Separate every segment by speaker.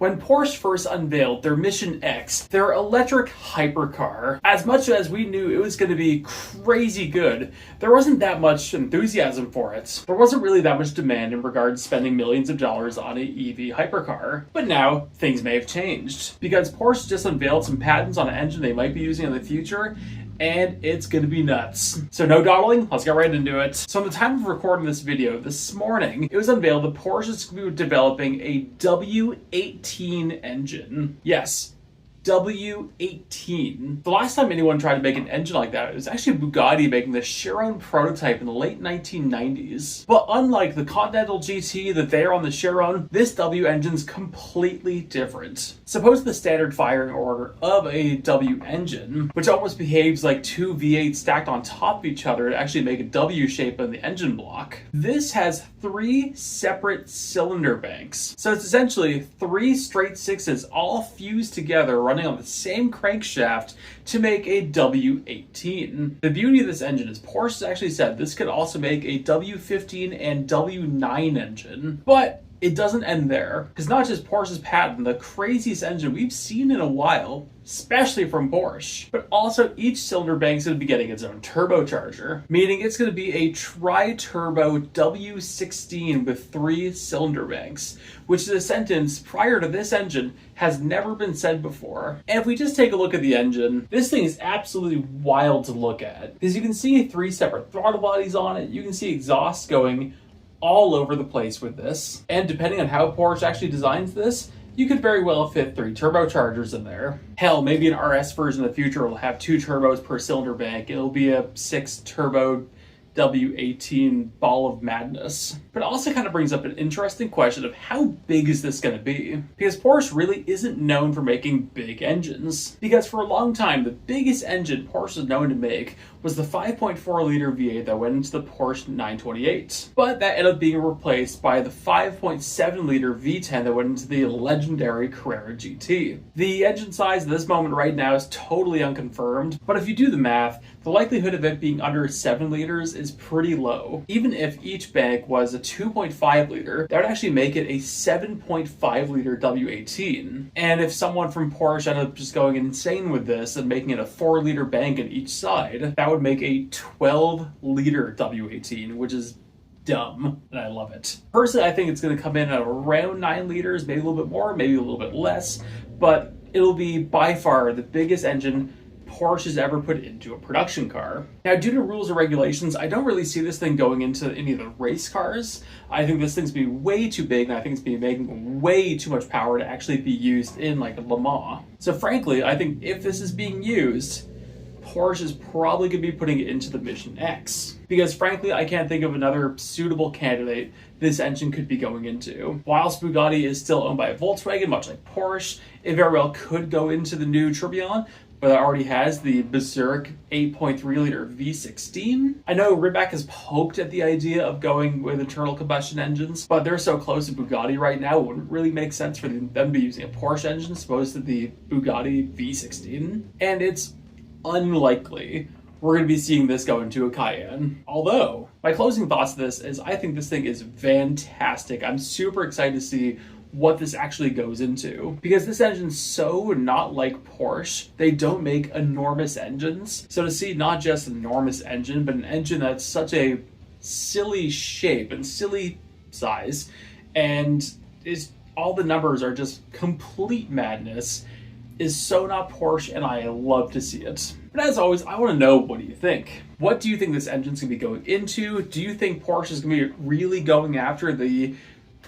Speaker 1: When Porsche first unveiled their Mission X, their electric hypercar, as much as we knew it was going to be crazy good, there wasn't that much enthusiasm for it. There wasn't really that much demand in regards to spending millions of dollars on an EV hypercar. But now, things may have changed, because Porsche just unveiled some patents on an engine they might be using in the future, and it's gonna be nuts. So no dawdling, let's get right into it. So at the time of recording this video, this morning, it was unveiled that Porsche is going to be developing a W18 engine. Yes, W18. The last time anyone tried to make an engine like that, it was actually Bugatti making the Chiron prototype in the late 1990s. But unlike the Continental GT that they're on the Chiron, this W engine's completely different. Suppose the standard firing order of a W engine, which almost behaves like two V8s stacked on top of each other to actually make a W shape in the engine block. This has 3 separate cylinder banks. So it's essentially 3 straight sixes all fused together running on the same crankshaft to make a W18. The beauty of this engine is Porsche has actually said this could also make a W15 and W9 engine. But it doesn't end there, because not just Porsche's patent, the craziest engine we've seen in a while, especially from Porsche, but also each cylinder bank is going to be getting its own turbocharger, meaning it's going to be a tri-turbo W16 with 3 cylinder banks, which is a sentence prior to this engine has never been said before. And if we just take a look at the engine, this thing is absolutely wild to look at, because you can see 3 separate throttle bodies on it, you can see exhaust going all over the place with this. And depending on how Porsche actually designs this, you could very well fit 3 turbochargers in there. Hell, maybe an RS version in the future will have 2 turbos per cylinder bank. It'll be a 6 turbo W18 ball of madness. But it also kind of brings up an interesting question of how big is this going to be? Because Porsche really isn't known for making big engines. Because for a long time, the biggest engine Porsche is known to make was the 5.4 liter V8 that went into the Porsche 928. But that ended up being replaced by the 5.7 liter V10 that went into the legendary Carrera GT. The engine size at this moment right now is totally unconfirmed, but if you do the math, the likelihood of it being under 7 liters is pretty low. Even if each bank was a 2.5 liter, that would actually make it a 7.5 liter W18. And if someone from Porsche ended up just going insane with this and making it a 4 liter bank on each side, that would make a 12 liter W18, which is dumb, and I love it. Personally, I think it's going to come in at around 9 liters, maybe a little bit more, maybe a little bit less, but it'll be by far the biggest engine Porsche has ever put into a production car. Now, due to rules and regulations, I don't really see this thing going into any of the race cars. I think this thing's be way too big, and I think it's be making way too much power to actually be used in like Le Mans. So frankly, I think if this is being used, Porsche is probably going to be putting it into the Mission X. Because frankly, I can't think of another suitable candidate this engine could be going into. Whilst Bugatti is still owned by Volkswagen, much like Porsche, it very well could go into the new Tourbillon, but it already has the Berserk 8.3 liter V16. I know Rimac has poked at the idea of going with internal combustion engines, but they're so close to Bugatti right now, it wouldn't really make sense for them to be using a Porsche engine as opposed to the Bugatti V16. And it's unlikely we're going to be seeing this go into a Cayenne. Although, my closing thoughts of this is I think this thing is fantastic. I'm super excited to see what this actually goes into, because this engine's so not like Porsche. They don't make enormous engines. So to see not just an enormous engine, but an engine that's such a silly shape and silly size, and is all the numbers are just complete madness, is so not Porsche, and I love to see it. But as always, I want to know, what do you think? What do you think this engine's going to be going into? Do you think Porsche is going to be really going after the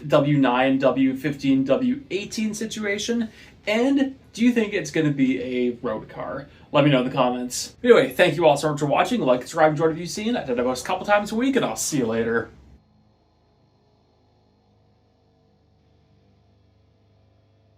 Speaker 1: W9, W15, W18 situation? And do you think it's going to be a road car? Let me know in the comments. Anyway, thank you all so much for watching. Like, subscribe, enjoy what you've seen. I did it a couple times a week, and I'll see you later.